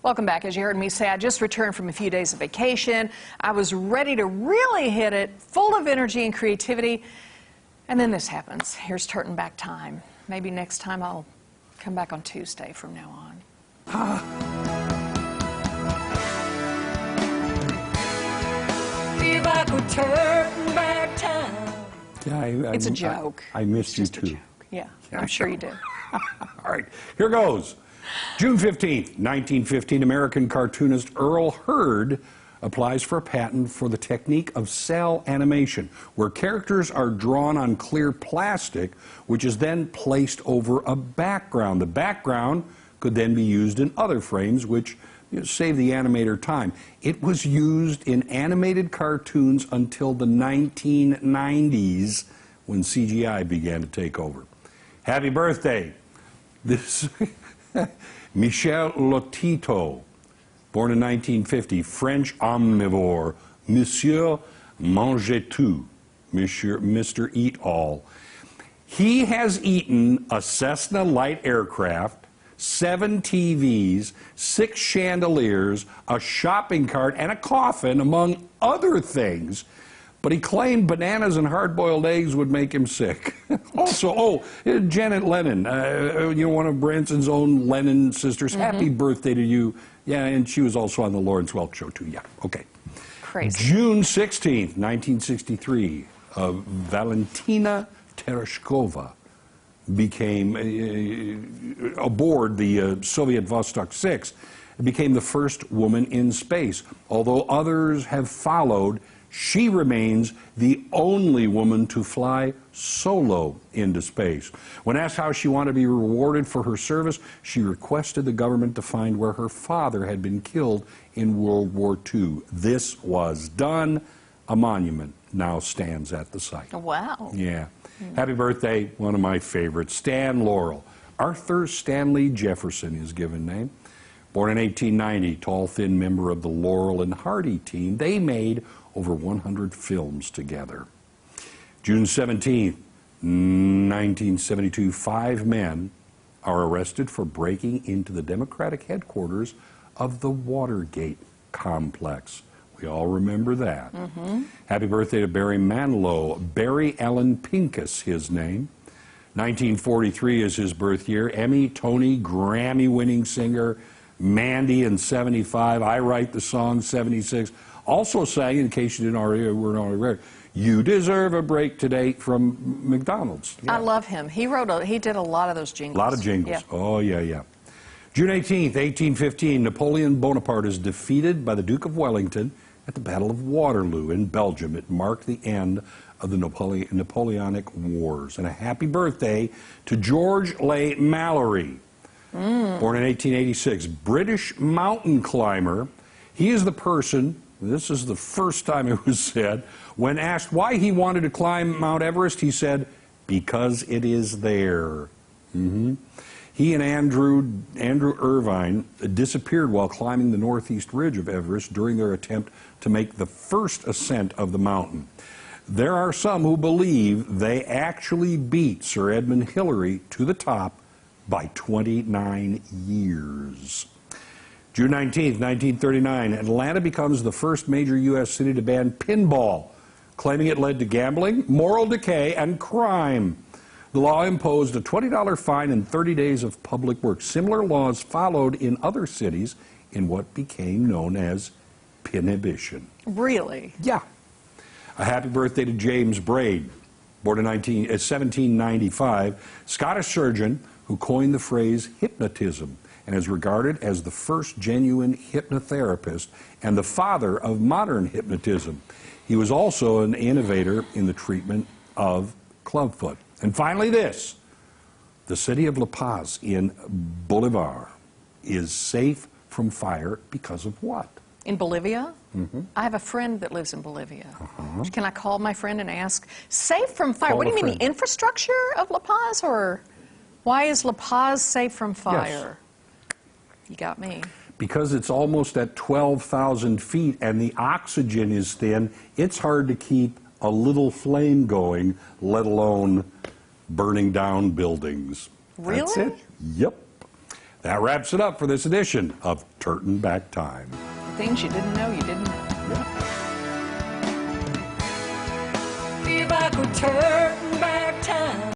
Welcome back. As you heard me say, I just returned from a few days of vacation. I was ready to really hit it, full of energy and creativity. And then this happens. Here's Trtan back time. Maybe next time I'll come back on Tuesday from now on. If I could turn back time. Yeah, It's a joke. I missed you Just a too. joke. Yeah, I'm sure you did. All right, here goes. June 15th, 1915, American cartoonist Earl Hurd applies for a patent for the technique of cell animation, where characters are drawn on clear plastic, which is then placed over a background. The background could then be used in other frames, which save the animator time. It was used in animated cartoons until the 1990s, when CGI began to take over. Happy birthday. This Michel Lotito, born in 1950, French omnivore, Monsieur Mange Tout, Mr. Eat All. He has eaten a Cessna light aircraft, 7 TVs, 6 chandeliers, a shopping cart, and a coffin, among other things. But he claimed bananas and hard-boiled eggs would make him sick. Also, Janet Lennon, one of Branson's own Lennon sisters. Happy birthday to you. Yeah, and she was also on the Lawrence Welk Show, too. Yeah, okay. Crazy. June 16th, 1963, Valentina Tereshkova became, aboard the Soviet Vostok 6, became the first woman in space. Although others have followed, she remains the only woman to fly solo into space. When asked how she wanted to be rewarded for her service, she requested the government to find where her father had been killed in World War II. This was done. A monument now stands at the site. Wow. Yeah. Happy birthday, one of my favorites, Stan Laurel. Arthur Stanley Jefferson, his given name. Born in 1890, tall, thin member of the Laurel and Hardy team. They made over 100 films together. June 17th, 1972, 5 men are arrested for breaking into the Democratic headquarters of the Watergate complex. We all remember that. Happy birthday to Barry Manilow. Barry Allen Pincus, his name. 1943 is his birth year. Emmy, Tony, Grammy-winning singer. Mandy in 75. I Write the Song, 76. Also sang, in case you weren't already aware, You Deserve a Break Today from McDonald's. Yeah. I love him. He did a lot of those jingles. A lot of jingles. Yeah. Oh, yeah, yeah. June 18th, 1815, Napoleon Bonaparte is defeated by the Duke of Wellington at the Battle of Waterloo in Belgium. It marked the end of the Napoleonic Wars. And a happy birthday to George Leigh Mallory, born in 1886, British mountain climber. He is the person, this is the first time it was said, when asked why he wanted to climb Mount Everest, he said, because it is there. He and Andrew Irvine disappeared while climbing the northeast ridge of Everest during their attempt to make the first ascent of the mountain. There are some who believe they actually beat Sir Edmund Hillary to the top by 29 years. June 19th, 1939, Atlanta becomes the first major U.S. city to ban pinball, claiming it led to gambling, moral decay, and crime. The law imposed a $20 fine and 30 days of public work. Similar laws followed in other cities in what became known as Pinhibition. Really? Yeah. A happy birthday to James Braid, born in 1795, Scottish surgeon who coined the phrase hypnotism and is regarded as the first genuine hypnotherapist and the father of modern hypnotism. He was also an innovator in the treatment of clubfoot. And finally this, the city of La Paz in Bolivia is safe from fire because of what? In Bolivia? I have a friend that lives in Bolivia. Can I call my friend and ask? Safe from fire? Call what do you a mean, friend. the infrastructure of La Paz? Or why is La Paz safe from fire? You got me. Because it's almost at 12,000 feet and the oxygen is thin, it's hard to keep a little flame going, let alone burning down buildings. Really? That's it. Yep. That wraps it up for this edition of Trtan Back Time. Things you didn't know you didn't know. If I could turn